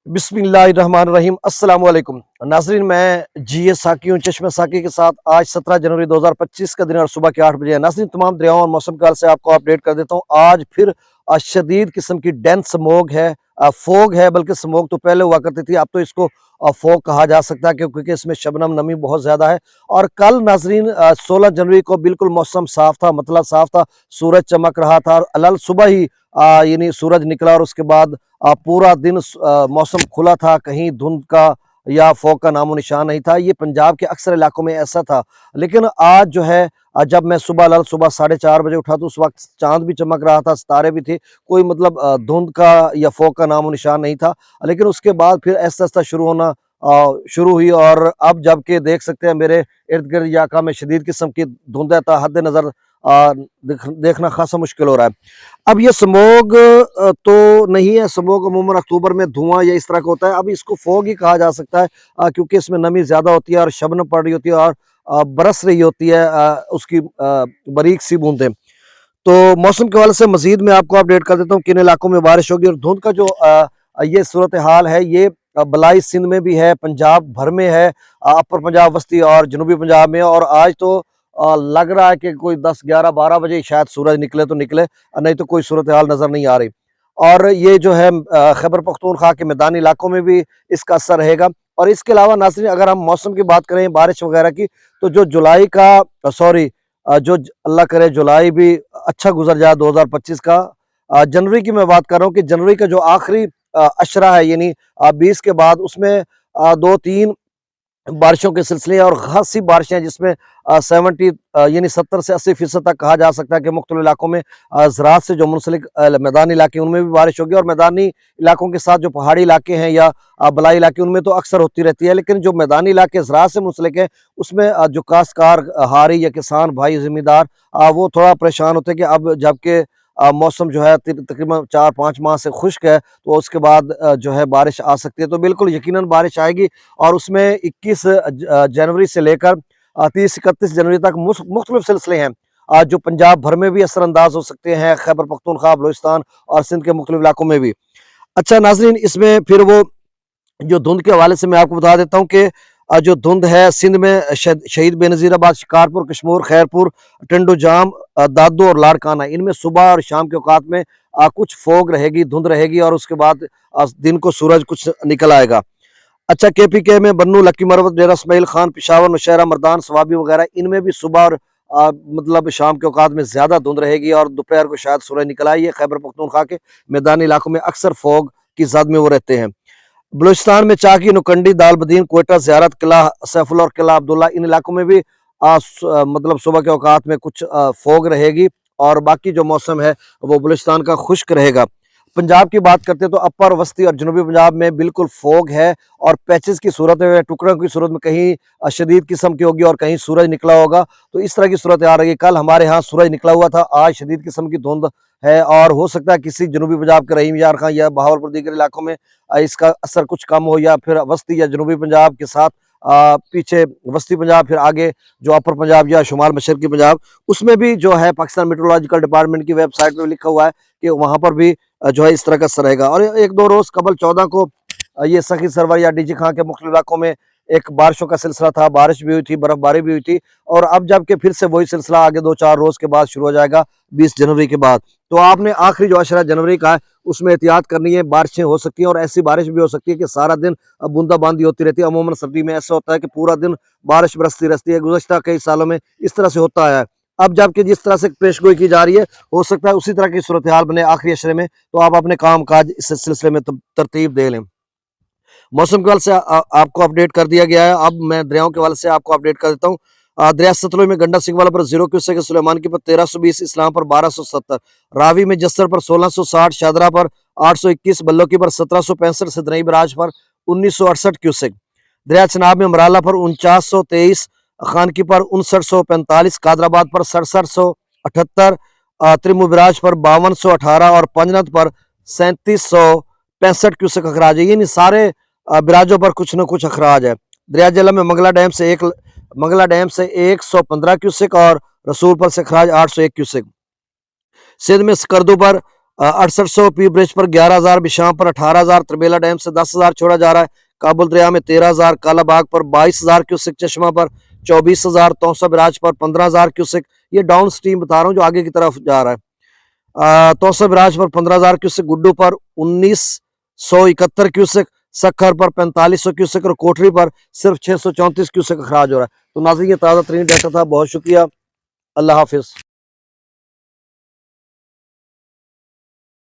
बिस्मिल्लाहिर्रहमानिर्रहीम अस्सलाम वालेकुम नाजरीन। मैं जीए साकी हूँ चश्मे साकी के साथ। आज 17 जनवरी 2025 का दिन और सुबह के 8 बजे है। नाजरीन, तमाम दरियाओं और मौसम काल से आपको अपडेट कर देता हूँ। आज फिर शदीद किस्म की डेंस स्मोग है, फोग है, बल्कि स्मोग तो पहले हुआ करती थी, अब तो इसको फोग कहा जा सकता है क्योंकि इसमें शबनम नमी बहुत ज्यादा है। और कल नाजरीन 16 जनवरी को बिल्कुल मौसम साफ था, मतलब साफ था, सूरज चमक रहा था और अलल सुबह ही यानी सूरज निकला और उसके बाद पूरा दिन मौसम खुला था, कहीं धुंध का या फॉग का नामो निशान नहीं था। ये पंजाब के अक्सर इलाकों में ऐसा था। लेकिन आज जो है जब मैं सुबह 4:30 बजे उठा तो उस वक्त चांद भी चमक रहा था, सितारे भी थे, कोई मतलब धुंध का या फॉग का नामो निशान नहीं था। लेकिन उसके बाद फिर ऐसा ऐसा शुरू होना शुरू हुई और अब जबकि देख सकते हैं मेरे इर्द गिर्द इलाका में शदीद किस्म की धुंध है, हद नजर देखना खासा मुश्किल हो रहा है। अब ये स्मोग तो नहीं है, स्मोग अमूमन अक्टूबर में धुआं या इस तरह का होता है। अब इसको फॉग ही कहा जा सकता है क्योंकि इसमें नमी ज्यादा होती है और शबनम पड़ रही होती है और बरस रही होती है उसकी बारीक सी बूंदें। तो मौसम के हवाले से मजीद मैं आपको अपडेट कर देता हूँ किन इलाकों में बारिश होगी। और धुंध का जो ये सूरत हाल है, ये बलाई सिंध में भी है, पंजाब भर में है, अपर पंजाब, वस्ती और जनूबी पंजाब में। और आज तो लग रहा है कि कोई 10, 11, 12 बजे शायद सूरज निकले तो निकले, नहीं तो कोई सूरत हाल नजर नहीं आ रही। और ये जो है खैबर पख्तूनख्वा के मैदानी इलाकों में भी इसका असर रहेगा। और इसके अलावा नाज़रीन, अगर हम मौसम की बात करें बारिश वगैरह की, तो जो जुलाई का सॉरी जो अल्लाह करे जुलाई भी अच्छा गुजर जाए 2025 का। जनवरी की मैं बात कर रहा हूँ कि जनवरी का जो आखिरी अशरा है, यानी 20 के बाद, उसमें 2-3 बारिशों के सिलसिले और खासी बारिशें, जिसमें 70 यानी 70 से 80% तक कहा जा सकता है कि मुख्तलिफ इलाकों में ज़राअत से जो मुंसलिक मैदानी इलाके उनमें भी बारिश होगी। और मैदानी इलाकों के साथ जो पहाड़ी इलाके हैं या बलाई इलाके, उनमें तो अक्सर होती रहती है। लेकिन जो मैदानी इलाके ज़राअत से मुंसलिक हैं, उसमें जो काश्तकार हारी या किसान भाई ज़मींदार, वो थोड़ा परेशान होते हैं कि अब जबकि मौसम जो है तकरीबन 4-5 माह से खुश्क है, तो उसके बाद जो है बारिश आ सकती है। तो बिल्कुल यकीनन बारिश आएगी और उसमें 21 जनवरी से लेकर 30-31 जनवरी तक मुख्तलिफ सिलसिले हैं जो पंजाब भर में भी असरअंदाज हो सकते हैं, खैबर पख्तूनख्वा, बलूचिस्तान और सिंध के मुख्तलिफ इलाकों में भी। अच्छा नाजरीन, इसमें फिर वो जो धुंध के हवाले से मैं आपको बता देता हूँ कि जो धुंध है सिंध में शहीद बेनज़ीराबाद, शिकारपुर, कशमूर, खैरपुर, टंडो जाम, दादो और लाड़काना, इनमें सुबह और शाम के औकात में कुछ फोग रहेगी, धुंध रहेगी और उसके बाद दिन को सूरज कुछ निकल आएगा। अच्छा, केपीके में बन्नू, लक्की मरवत, डेरा इस्माइल खान, पिशावर, नौशहरा, मर्दान, सवाबी वगैरह, इनमें भी सुबह और मतलब शाम के औकात में ज्यादा धुंध रहेगी और दोपहर को शायद सूरज निकल आए। ये खैबर पख्तूनख्वा के मैदानी इलाकों में अक्सर फोग की जद में वो रहते हैं। बलूचिस्तान में चाकी, नुकंडी, दालबदीन, कोयटा, ज़ियारत, किला सैफुल्ला और किला अब्दुल्ला, इन इलाकों में भी मतलब सुबह के औकात में कुछ फोग रहेगी और बाकी जो मौसम है वो बलूचिस्तान का खुश्क रहेगा। पंजाब की बात करते हैं तो अपर, वस्ती और जनूबी पंजाब में बिल्कुल फोग है और पैचेस की सूरत में, टुकड़ों की सूरत में कहीं शदीद किस्म की होगी और कहीं सूरज निकला होगा। तो इस तरह की सूरत आ रही है। कल हमारे यहाँ सूरज निकला हुआ था, आज शदीद किस्म की धुंध है और हो सकता है किसी जनूबी पंजाब के रहीम यार खां या बहावलपुर दीगर इलाकों में इसका असर कुछ कम हो, या फिर वस्ती या जनूबी पंजाब के साथ पीछे वस्ती पंजाब, फिर आगे जो अपर पंजाब या शुमाल मशरकी पंजाब, उसमें भी जो है पाकिस्तान मेट्रोलॉजिकल डिपार्टमेंट की वेबसाइट पर लिखा हुआ है कि वहां पर भी जो है इस तरह का असर रहेगा। और 1-2 रोज कबल 14 को ये सखी सरवर या डीजी खां के मुख्तलिफ इलाकों में एक बारिशों का सिलसिला था, बारिश भी हुई थी, बर्फबारी भी हुई थी। और अब जबकि फिर से वही सिलसिला आगे 2-4 रोज के बाद शुरू हो जाएगा, 20 जनवरी के बाद। तो आपने आखिरी जो अशरा जनवरी का है उसमें एहतियात करनी है, बारिशें हो सकती हैं और ऐसी बारिश भी हो सकती है कि सारा दिन बूंदाबांदी होती रहती है। अमूमन सर्दी में ऐसा होता है कि पूरा दिन बारिश बरसती रहती है, गुज़श्ता कई सालों में इस तरह से होता है। अब जबकि जिस तरह से पेशगोई की जा रही है, हो सकता है उसी तरह की सूरत हाल बने आखिरी अशरे में, तो आप अपने काम काज इस सिलसिले में तरतीब दे लें। मौसम के हवाले से आपको अपडेट कर दिया गया है। अब मैं दरियाओं के हवाले से आपको अपडेट कर देता हूँ। दरिया सतलुज में गंडक सिंह वाला पर 0 क्यूसेक, सुलेमान की पर 1320, इस्लाम पर 1270, रावी में जस्सर पर 1660, शादरा पर 821, बल्लो की पर 1765, सिदनई बराज पर 1968 क्यूसेक, दरिया चनाब में मराला पर 4923, खान की पर 5945, कादराबाद पर 6778, त्रिमुबिराज पर 5218 और पंजनत पर 3765 क्यूसेक अखराज है। यानी सारे बिराजों पर कुछ न कुछ अखराज है। दरिया जलम में मंगला डैम से 115 क्यूसेक और रसूलपुर से अखराज 801 क्यूसेक। सिंध में स्कर्दू पर 6800 पी ब्रिज पर 11,000, बिशाम पर 18,000, त्रिबेला डैम से 10,000 छोड़ा जा रहा है, काबुल दरिया में 13,000, कालाबाग पर 22,000 क्यूसेक, चश्मा पर 24,000, तौसा बिराज पर 15,000 क्यूसेक। ये डाउन स्ट्रीम बता रहा हूँ जो आगे की तरफ जा रहा है। तौसा बिराज पर 15,000 क्यूसेक, गुड्डू पर 1971 क्यूसेक, सखर पर 4500 क्यूसेक और कोठरी पर सिर्फ 634 क्यूसेक अखराज हो रहा है। तो नाज़रीन ये ताज़ा तरीन डाटा था, बहुत शुक्रिया, अल्लाह हाफिज।